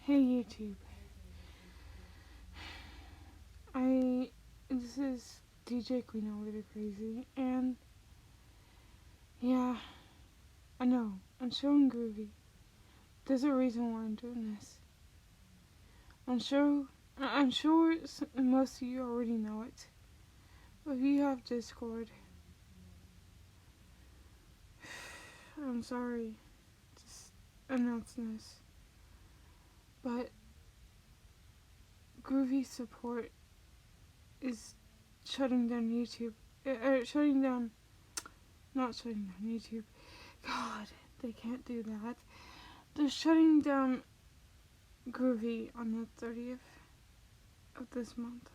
Hey YouTube. This is DJ Queen over the crazy, and yeah, I know, I'm showing groovy. There's a reason why I'm doing this. I'm sure most of you already know it, but if you have Discord, I'm sorry, just announcing this, but groovy support is shutting down YouTube, not shutting down YouTube. God, they can't do that. They're shutting down Groovy on the 30th of this month.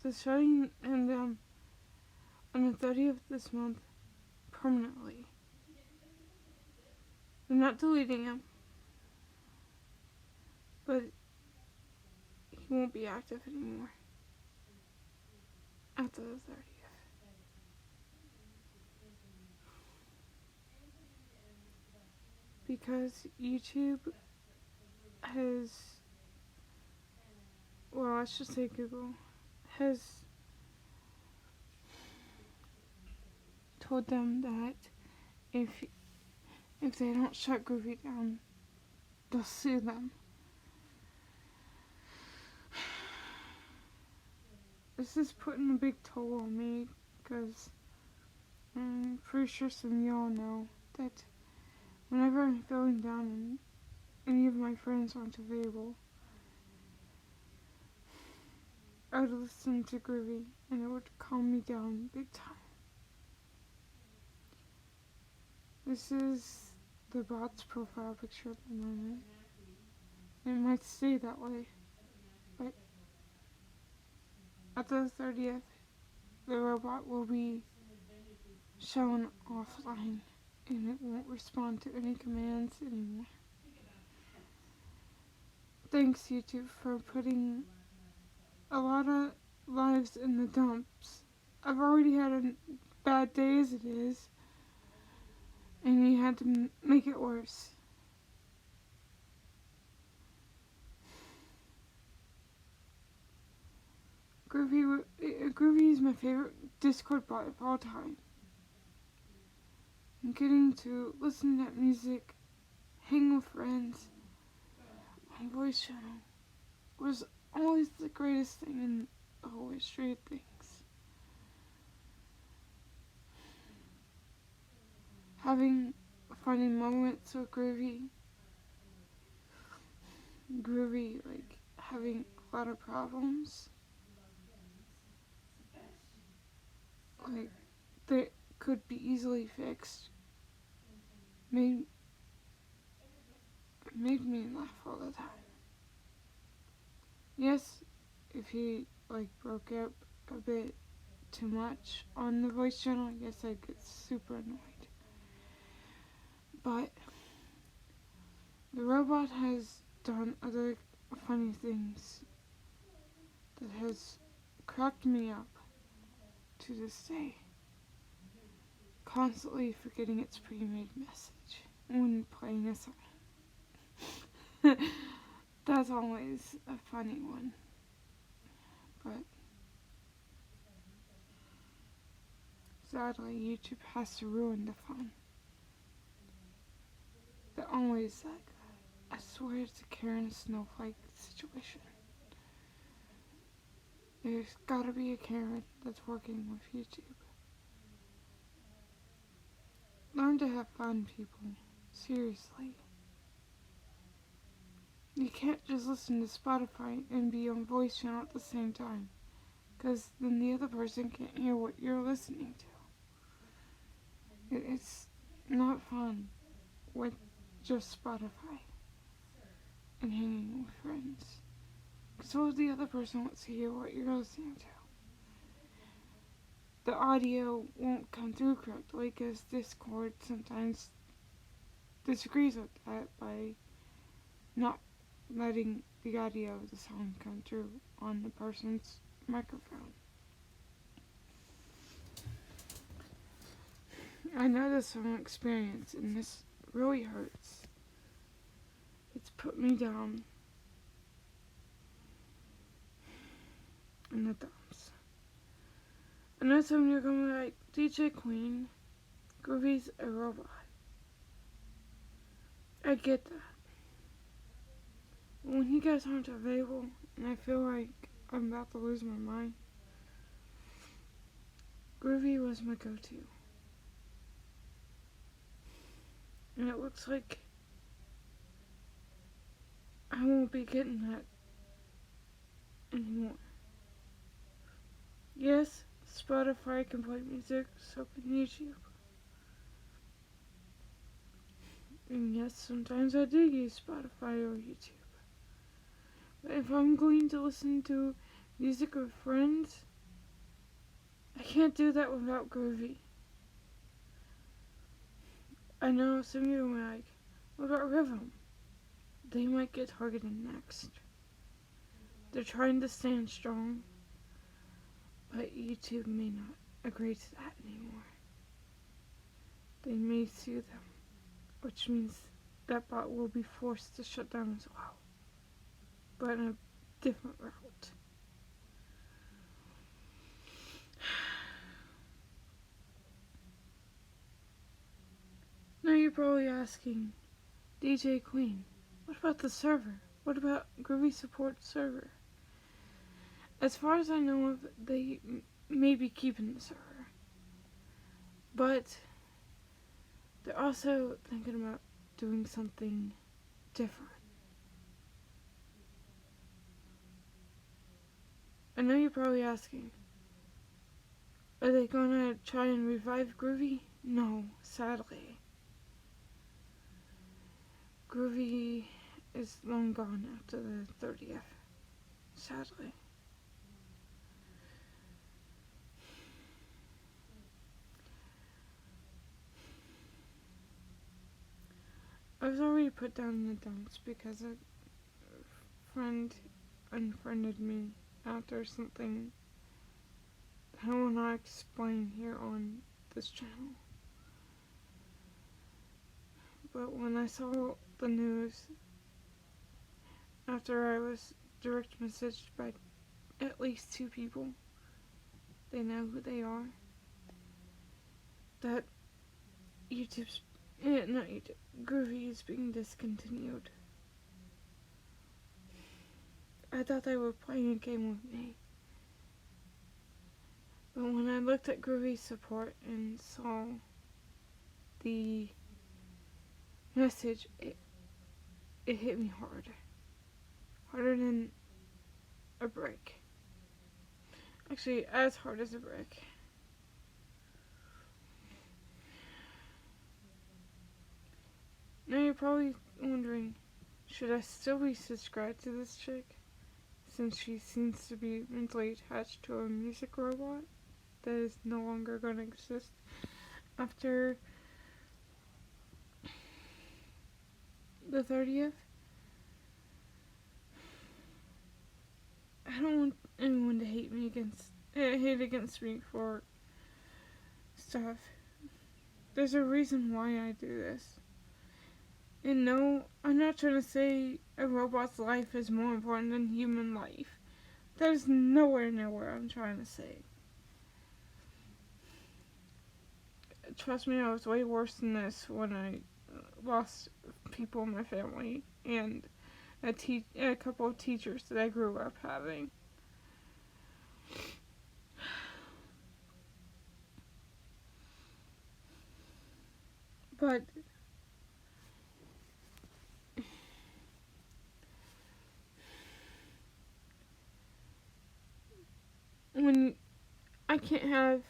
They're shutting him down on the 30th of this month permanently. They're not deleting him, but he won't be active anymore after the 30th. Because YouTube has, well, I should say Google, has told them that if they don't shut Groovy down, they'll sue them. This is putting a big toll on me because I'm pretty sure some of y'all know that whenever I'm feeling down and any of my friends aren't available, I would listen to Groovy and it would calm me down big time. This is the bot's profile picture at the moment. It might stay that way, but at the 30th, the robot will be shown offline and it won't respond to any commands anymore. Thanks YouTube for putting a lot of lives in the dumps. I've already had a bad day as it is, and you had to make it worse. Groovy is my favorite Discord bot of all time. And getting to listen to that music, hang with friends, on voice channel was always the greatest thing in the whole history of things. Having funny moments with Groovy, like having a lot of problems, like that could be easily fixed, made me laugh all the time. Yes, if he like broke up a bit too much on the voice channel, I guess I'd get super annoyed. But the robot has done other funny things that has cracked me up to this day. Constantly forgetting its pre-made message when playing a song. That's always a funny one. But sadly, YouTube has to ruin the fun. They're always like that. I swear it's a Karen Snowflake situation. There's gotta be a Karen that's working with YouTube. Learn to have fun, people. Seriously. You can't just listen to Spotify and be on voice channel at the same time, because then the other person can't hear what you're listening to. It's not fun with just Spotify and hanging with friends, because what if the other person wants to hear what you're listening to? The audio won't come through correctly because Discord sometimes disagrees with that by not letting the audio of the song come through on the person's microphone. I know this from experience, and this really hurts. It's put me down in the dumps. I know some of you are going to be like, DJ Queen, Groovy's a robot. I get that. But when you guys aren't available, and I feel like I'm about to lose my mind, Groovy was my go-to. And it looks like I won't be getting that anymore. Yes, Spotify can play music, so can YouTube. And yes, sometimes I do use Spotify or YouTube. But if I'm going to listen to music with friends, I can't do that without Groovy. I know some of you are like, what about Rhythm? They might get targeted next. They're trying to stand strong, but YouTube may not agree to that anymore. They may sue them, which means that bot will be forced to shut down as well, but in a different route. Now you're probably asking, DJ Queen, what about the server? What about Groovy Support server? As far as I know, they may be keeping the server, but they're also thinking about doing something different. I know you're probably asking, are they gonna try and revive Groovy? No, sadly. Groovy is long gone after the 30th, sadly. I was already put down in the dumps because a friend unfriended me after something I will not explain here on this channel. But when I saw the news, after I was direct messaged by at least 2 people, they know who they are, that not YouTube, Groovy is being discontinued. I thought they were playing a game with me. But when I looked at Groovy support and saw the message, it hit me hard. Harder than a brick. Actually, as hard as a brick. Now you're probably wondering, should I still be subscribed to this chick? Since she seems to be mentally attached to a music robot that is no longer going to exist after the 30th. I don't want anyone to hate against me for stuff. There's a reason why I do this. And no, I'm not trying to say a robot's life is more important than human life. That is nowhere near what I'm trying to say. Trust me, I was way worse than this when I lost people in my family and a couple of teachers that I grew up having. But when I can't have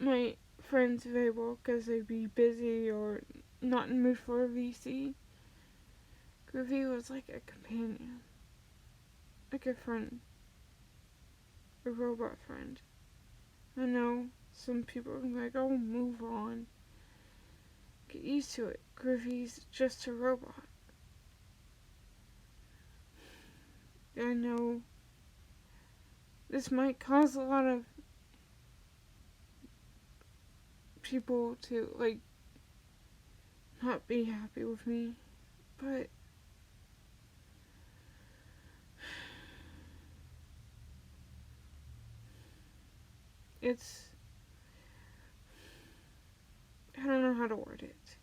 my friends available because they'd be busy or not in the mood for a VC, Groovy was like a companion, like a friend, a robot friend. I know some people are like, oh, move on. Get used to it. Groovy's just a robot. I know this might cause a lot of people to, like, not be happy with me, but it's, I don't know how to word it.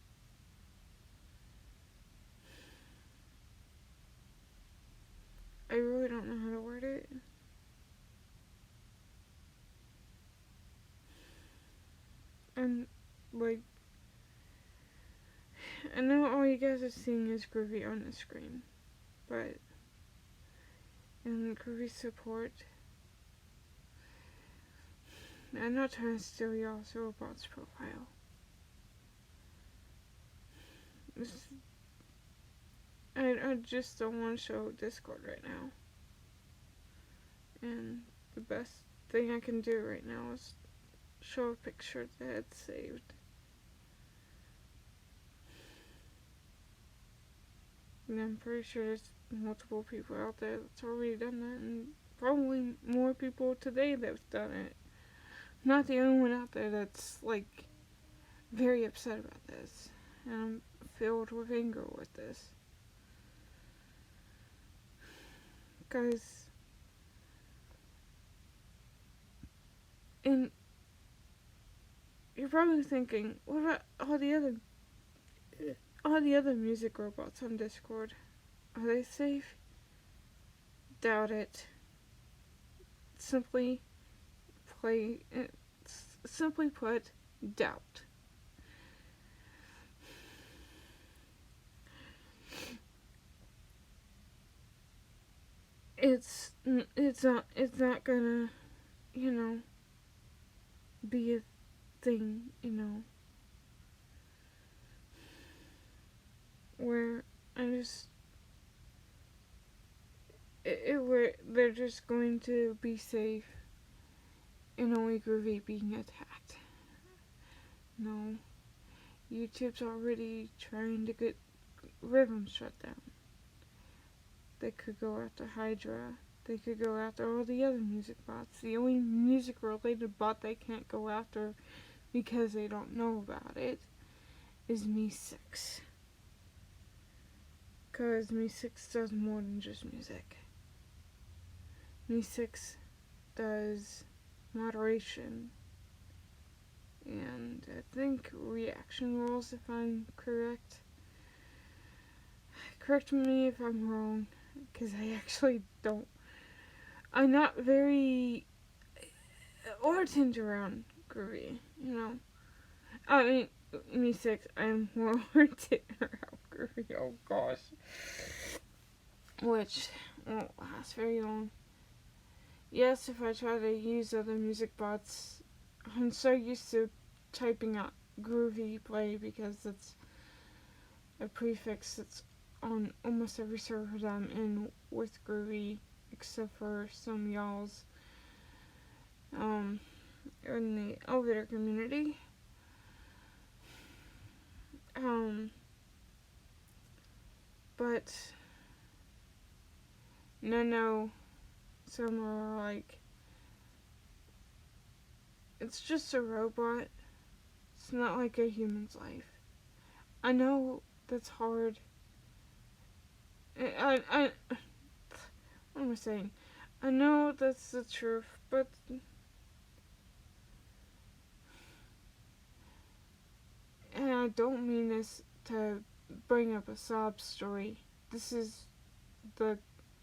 I really don't know how to word it. And, like, I know all you guys are seeing is Groovy on the screen, but in Groovy support, I'm not trying to steal y'all's robot's profile. I just don't want to show Discord right now. And the best thing I can do right now is show a picture that it's saved. And I'm pretty sure there's multiple people out there that's already done that, and probably more people today that's done it. Not the only one out there that's, like, very upset about this. And I'm filled with anger with this. Because, and you're probably thinking, what about all the other music robots on Discord? Are they safe? Doubt it. Simply put, doubt. It's not gonna, be a thing, where I just, where they're just going to be safe and only Groovy being attacked. No. YouTube's already trying to get Rhythm shut down. They could go after Hydra. They could go after all the other music bots. The only music related bot they can't go after because they don't know about it is Me6. Because Me6 does more than just music. Me6 does moderation and I think reaction rules, if I'm correct. Correct me if I'm wrong, because I actually don't. I'm not very ordained around Groovy, I mean, Me6, I'm more ordained around Groovy, oh gosh. Which won't last very long. Yes, if I try to use other music bots, I'm so used to typing out Groovy play because it's a prefix that's on almost every server that I'm in with Groovy, except for some y'all's in the elevator community. But no, some are like, it's just a robot. It's not like a human's life. I know that's hard. What am I saying? I know that's the truth, but and I don't mean this to bring up a sob story. This is the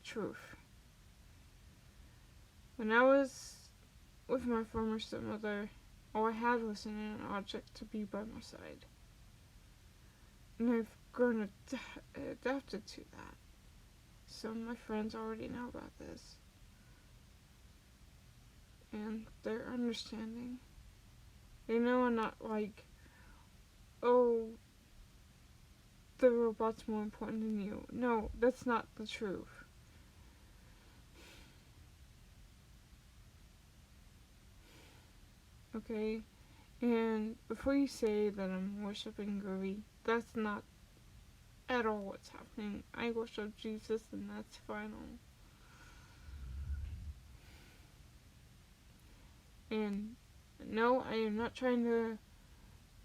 truth. When I was with my former stepmother, all I had was an object to be by my side. And I've grown adapted to that. Some of my friends already know about this. And they're understanding. They know I'm not like, oh, the robot's more important than you. No, that's not the truth. Okay? And before you say that I'm worshiping Groovy, that's not at all what's happening. I worship Jesus and that's final. And no, I am not trying to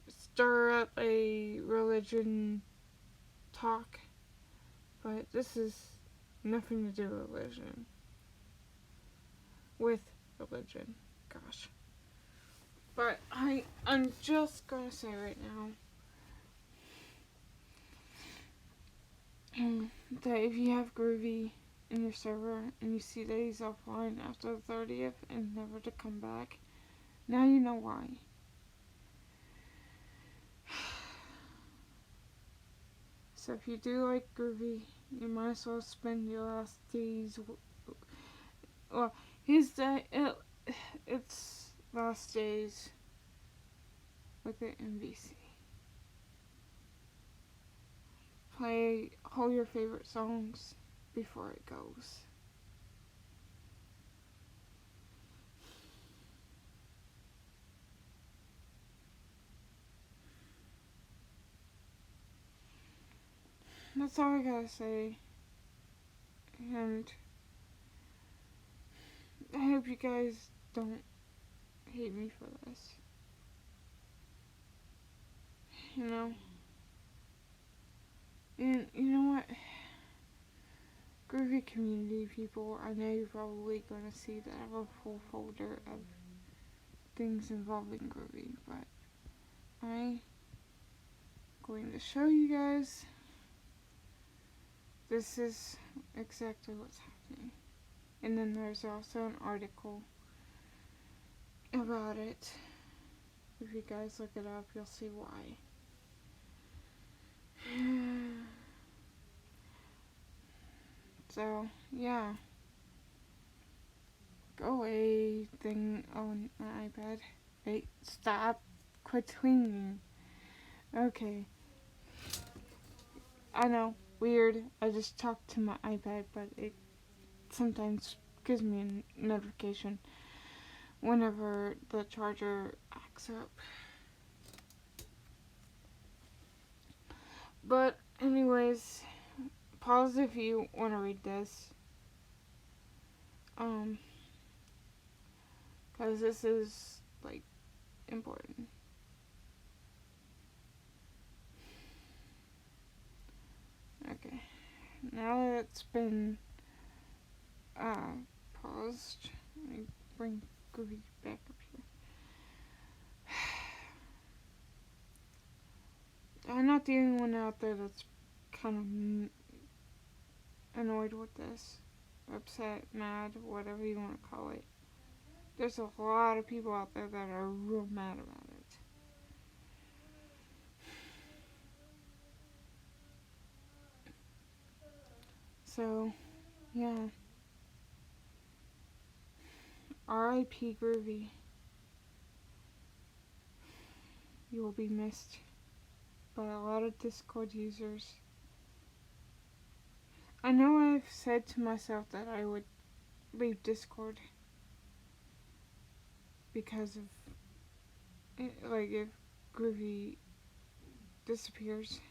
stir up a religion religion talk, but this is nothing to do with religion. Gosh. But I'm just gonna say right now that if you have Groovy in your server and you see that he's offline after the 30th and never to come back, now you know why. So if you do like Groovy, you might as well spend your last days. Well, it's last days with the MVC. Play all your favorite songs before it goes. That's all I gotta say. And I hope you guys don't hate me for this. You know? And you know what? Groovy community people, I know you're probably going to see that I have a full folder of things involving Groovy, but I'm going to show you guys. This is exactly what's happening. And then there's also an article about it. If you guys look it up, you'll see why. So, yeah. Go away thing on my iPad. Hey, stop. Quit cleaning. Okay. I know, weird. I just talked to my iPad, but it sometimes gives me a notification whenever the charger acts up. But anyways, pause if you want to read this. Because this is, like, important. Okay. Now that it's been paused, let me bring Groovy back up here. I'm not the only one out there that's kind of annoyed with this. Upset, mad, whatever you want to call it. There's a lot of people out there that are real mad about it. So, yeah. R.I.P. Groovy. You will be missed by a lot of Discord users. I know I've said to myself that I would leave Discord because of, like, if Groovy disappears.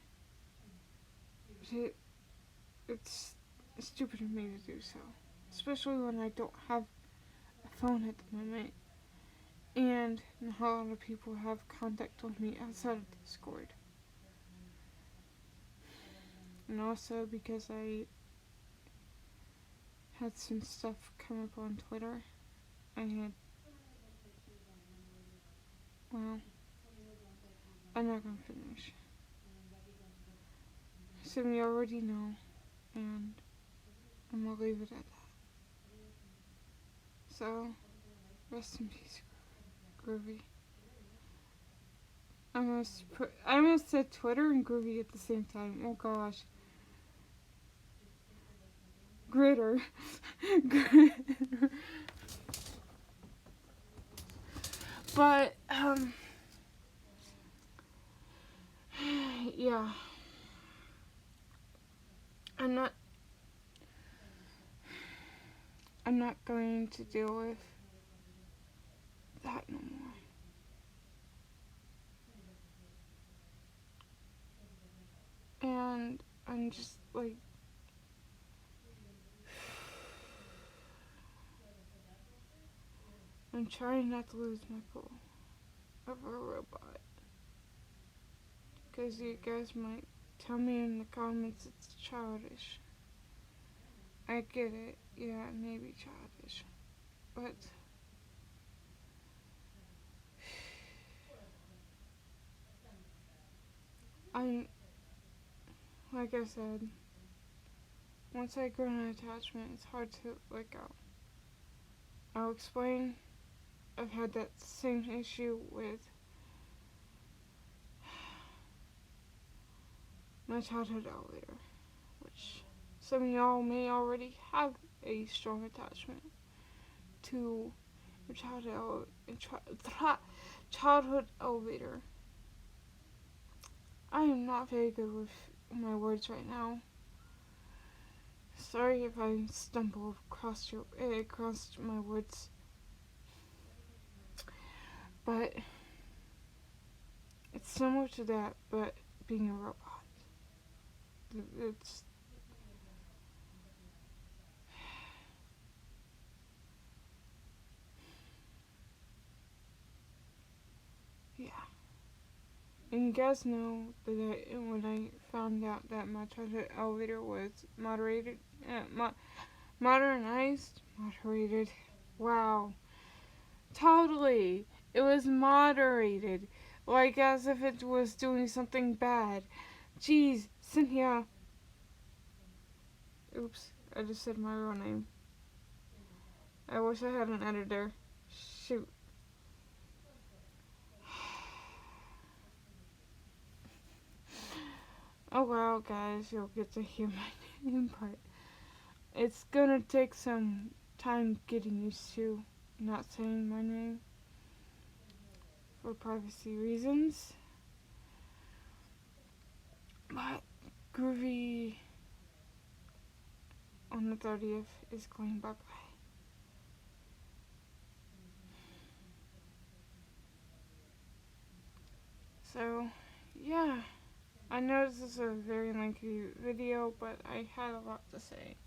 But it's stupid of me to do so. Especially when I don't have a phone at the moment. And not a lot of people have contact with me outside of Discord. And also because I had some stuff come up on Twitter. Well, I'm not gonna finish. Some of you already know, and I'm gonna leave it at that. So, rest in peace, Groovy. I almost said Twitter and Groovy at the same time. Oh gosh. Gritter. But, yeah. I'm not going to deal with that no more. And I'm just like, I'm trying not to lose my cool over a robot. because you guys might tell me in the comments it's childish. I get it, yeah, it may be childish, but like I said, once I grow an attachment, it's hard to let go. I'll explain. I've had that same issue with my childhood elevator, which some of y'all may already have a strong attachment to your childhood elevator. I am not very good with my words right now. Sorry if I stumble across my words, but it's similar to that, but being a robot. It's yeah. And you guys know that when I found out that my childhood elevator was moderated, moderated. Wow, totally. It was moderated, like as if it was doing something bad. Jeez, Cynthia. Oops, I just said my real name. I wish I had an editor. Shoot. Oh well, guys, you'll get to hear my name, but it's gonna take some time getting used to not saying my name for privacy reasons. But Groovy on the 30th is going bye-bye. So, yeah. I know this is a very lengthy video, but I had a lot to say.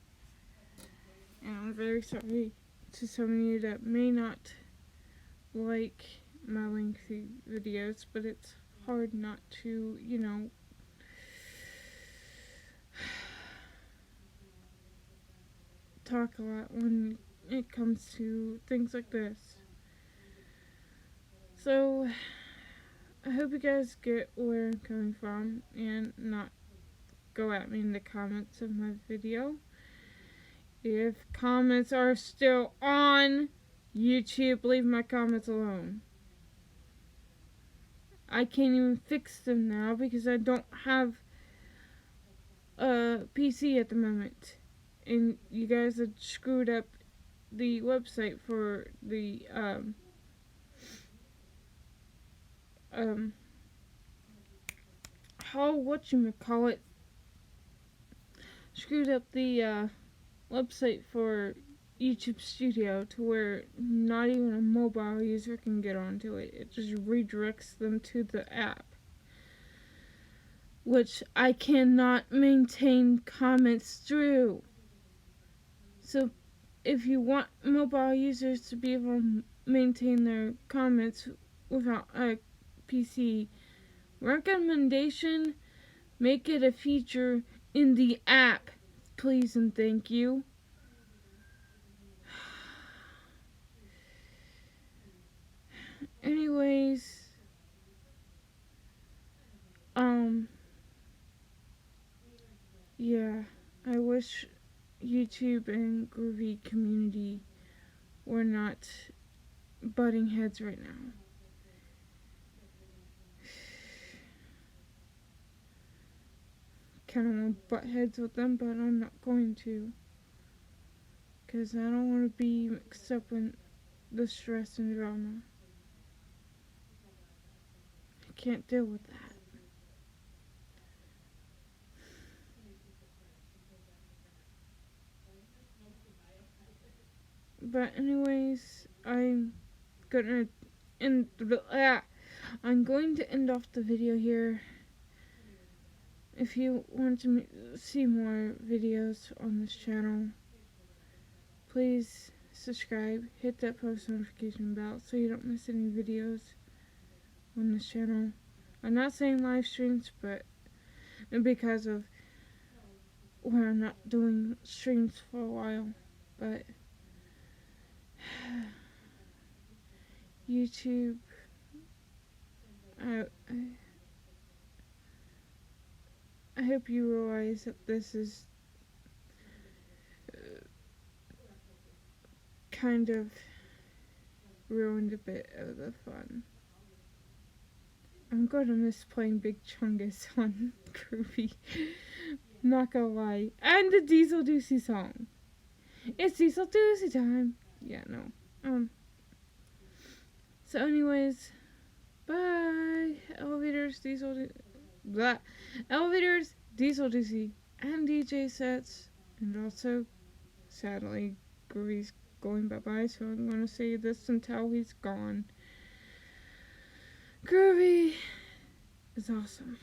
And I'm very sorry to some of you that may not like my lengthy videos, but it's hard not to, talk a lot when it comes to things like this. So, I hope you guys get where I'm coming from and not go at me in the comments of my video. If comments are still on YouTube, leave my comments alone. I can't even fix them now because I don't have a PC at the moment. And you guys had screwed up the website for the whatchamacallit, screwed up the website for YouTube Studio to where not even a mobile user can get onto it. It just redirects them to the app, which I cannot maintain comments through. So if you want mobile users to be able to maintain their comments without a PC, recommendation, make it a feature in the app, please and thank you. Anyways, yeah, I wish YouTube and Groovy community were not butting heads right now. Kind of want to butt heads with them, but I'm not going to, because I don't want to be mixed up in the stress and drama. I can't deal with that. But anyways, I'm going to end off the video here. If you want to see more videos on this channel, please subscribe, hit that post notification bell so you don't miss any videos on this channel. I'm not saying live streams, but because of we're not doing streams for a while, but YouTube, I hope you realize that this is kind of ruined a bit of the fun. I'm gonna miss playing Big Chungus on Groovy. Not gonna lie. And the Diesel Doocy song. It's Diesel Doocy time. Yeah, no. So anyways, bye. Elevators, Elevators, Diesel Doocy, and DJ sets. And also, sadly, Groovy's going bye-bye, so I'm gonna say this until he's gone. Groovy is awesome.